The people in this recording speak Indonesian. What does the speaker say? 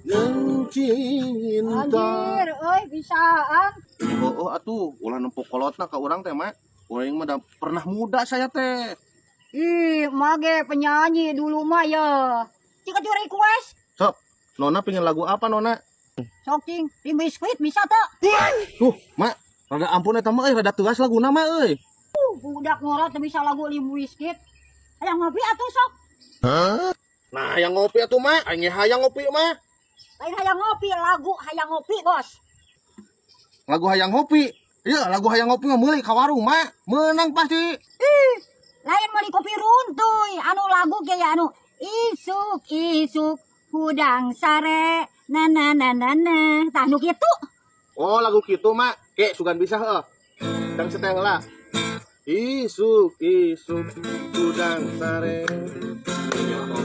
Yang cinta. Anjir, euy bisaan. Oh atuh, ulah nempuk kolotna ka urang teh mah. Urang mah pernah muda saya teh. Ih, mage penyanyi dulu mah ya. Cika di request. Sok, Nona pengen lagu apa Nona? Sok cing, tim biskuit bisa tak? Tuh, mak, rada ampun eta mah rada teuas laguna mah euy. Budak ngorot teu bisa lagu Limp Bizkit. Hayang ngopi atuh sok. Nah, yang ngopi atuh mah, aing hayang ngopi mah. Lain hayang ngopi, lagu hayang ngopi, Bos. Lagu hayang ngopi. Iya, lagu hayang ngopi mah meuli ka warung mah. Menang pasti. Ih, lain meuli kopi runtuy. Anu lagu ge ya anu isuk hudang sare na na na na na. Tah nu kitu. Oh, lagu kitu mah, kek sugan bisa heuh. Dang setel lah. Isuk udang sare.